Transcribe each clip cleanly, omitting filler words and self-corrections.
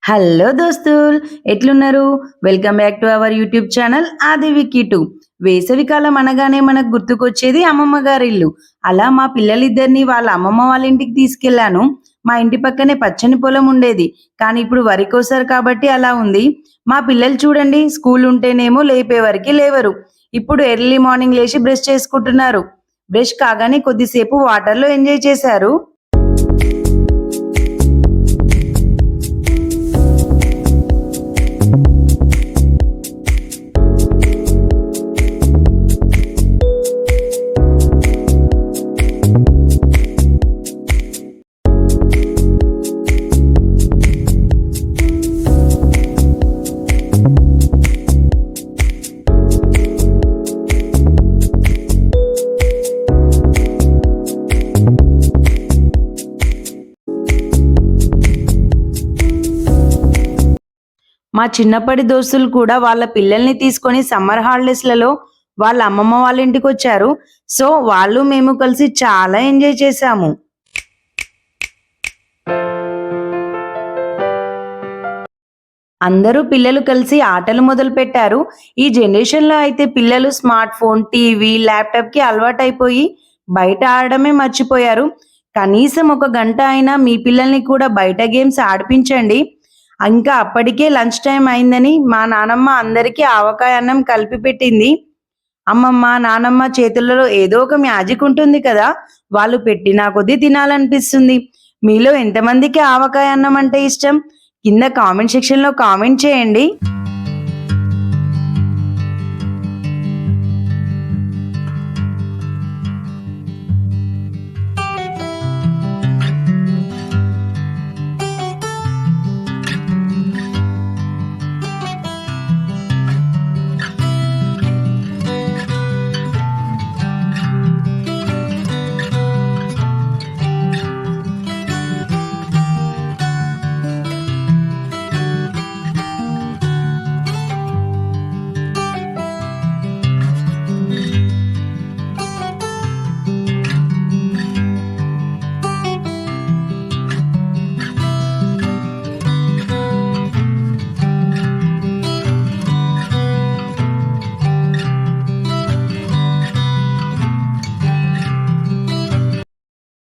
Hello దోస్తుల్, ఎట్లున్నారు? Welcome back to our YouTube channel ఆది wiki 2. వేసవికాలం అనగానే మనకు గుర్తుకొచ్చేది అమ్మమ్మ గారి ఇల్లు. అలా మా పిల్లలిద్దరిని వాళ్ళ అమ్మమ్మ వాళ్ళ ఇంటికి తీసుకెళ్లాను. మా ఇంటి పక్కనే పచ్చని పొలం ఉండేది, కానీ ఇప్పుడు వరి కోసారు కాబట్టి అలా ఉంది. మా పిల్లలు చూడండి, స్కూల్ ఉంటేనేమో లేపేవరకు లేవరు. ఇప్పుడు ఎర్లీ మార్నింగ్ లేచి బ్రష్ చేసుకుంటున్నారు. బ్రష్ కాగానే కొద్దిసేపు వాటర్లో ఎంజాయ్ చేశారు. మా చిన్నప్పటి దోస్తులు కూడా వాళ్ళ పిల్లల్ని తీసుకొని సమ్మర్ హాలిడేస్లలో వాళ్ళ అమ్మమ్మ వాళ్ళ ఇంటికి వచ్చారు. సో వాళ్ళు మేము కలిసి చాలా ఎంజాయ్ చేశాము. అందరూ పిల్లలు కలిసి ఆటలు మొదలు పెట్టారు. ఈ జనరేషన్లో అయితే పిల్లలు స్మార్ట్ ఫోన్, టీవీ, ల్యాప్టాప్కి అలవాటైపోయి బయట ఆడడమే మర్చిపోయారు. కనీసం ఒక గంట అయినా మీ పిల్లల్ని కూడా బయట గేమ్స్ ఆడిపించండి. ఇంకా అప్పటికే లంచ్ టైం అయిందని మా నానమ్మ అందరికీ ఆవకాయ అన్నం కలిపి పెట్టింది. అమ్మమ్మ, నానమ్మ చేతులలో ఏదో ఒక మ్యాజిక్ ఉంటుంది కదా, వాళ్ళు పెట్టినా కొద్దీ తినాలనిపిస్తుంది. మీలో ఎంతమందికి ఆవకాయ అన్నం అంటే ఇష్టం? కింద కామెంట్ సెక్షన్లో కామెంట్ చేయండి.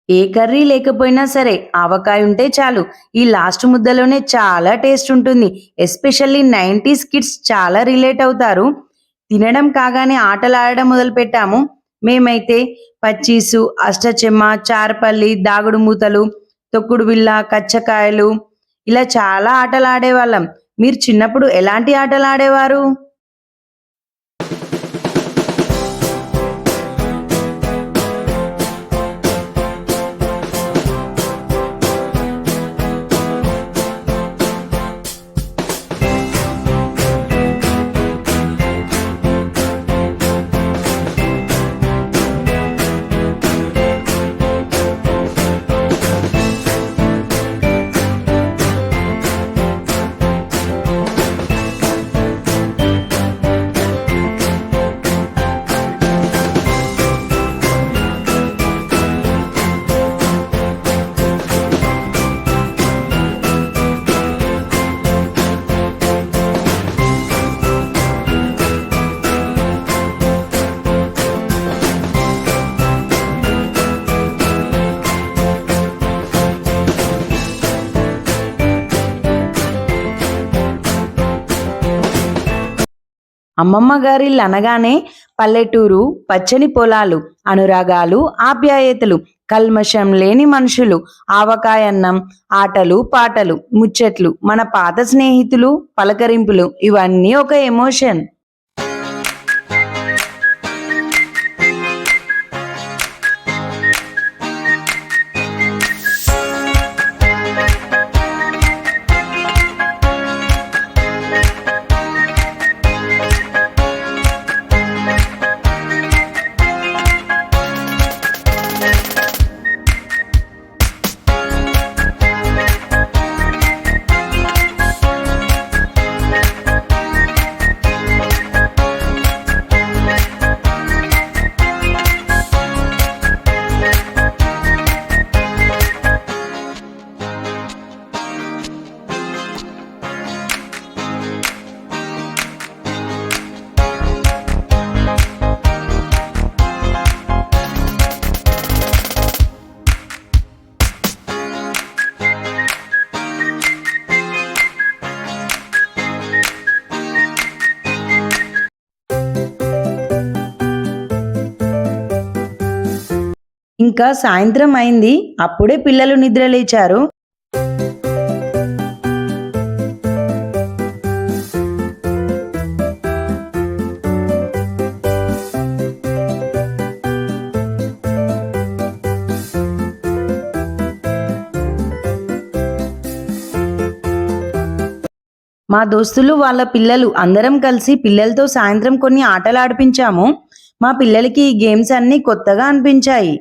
ఏ కర్రీ లేకపోయినా సరే ఆవకాయ ఉంటే చాలు. ఈ లాస్ట్ ముద్దలోనే చాలా టేస్ట్ ఉంటుంది. ఎస్పెషల్లీ 90s కిడ్స్ చాలా రిలేట్ అవుతారు. తినడం కాగానే ఆటలు ఆడడం మొదలు పెట్టాము. మేమైతే పచ్చీసు, అష్టచెమ్మ, చారపల్లి, దాగుడు మూతలు, తొక్కుడు బిళ్ళ, కచ్చకాయలు, ఇలా చాలా ఆటలు ఆడేవాళ్ళం. మీరు చిన్నప్పుడు ఎలాంటి ఆటలు ఆడేవారు? అమ్మమ్మ గారిల్లు అనగానే పల్లెటూరు, పచ్చని పొలాలు, అనురాగాలు, ఆప్యాయతలు, కల్మషం లేని మనుషులు, ఆవకాయన్నం, ఆటలు, పాటలు, ముచ్చట్లు, మన పాత స్నేహితులు, పలకరింపులు, ఇవన్నీ ఒక ఎమోషన్. ఇక సాయంత్రం అయింది. అప్పుడే పిల్లలు నిద్ర లేచారు. మా దోస్తులు వాళ్ళ పిల్లలు అందరం కలిసి పిల్లలతో సాయంత్రం కొన్ని ఆటలు ఆడిపించాము. మా పిల్లలకి ఈ గేమ్స్ అన్నీ కొత్తగా అనిపించాయి.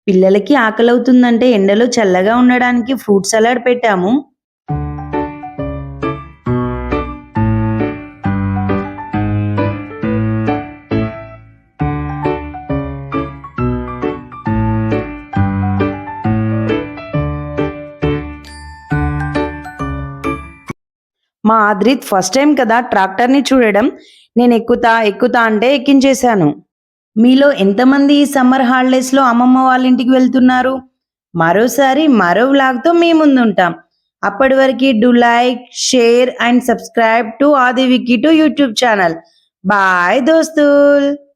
పిల్లలకి ఆకలవుతుందంటే ఎండలో చల్లగా ఉండడానికి ఫ్రూట్ సలాడ్ పెట్టాము. మా ఆద్రిత్ ఫస్ట్ టైం కదా ట్రాక్టర్ని చూడడం. నేను ఎక్కుతా ఎక్కుతా అంటే ఎక్కించేశాను. మీలో ఎంతమంది ఈ సమ్మర్ హాలిడేస్లో అమ్మమ్మ వాళ్ళ ఇంటికి వెళ్తున్నారు? మరోసారి మరో వ్లాగ్తో మీ ముందుంటాం. అప్పటి వరకు do like, share and subscribe to Aadi Vicky to YouTube channel. Bye దోస్తుల్.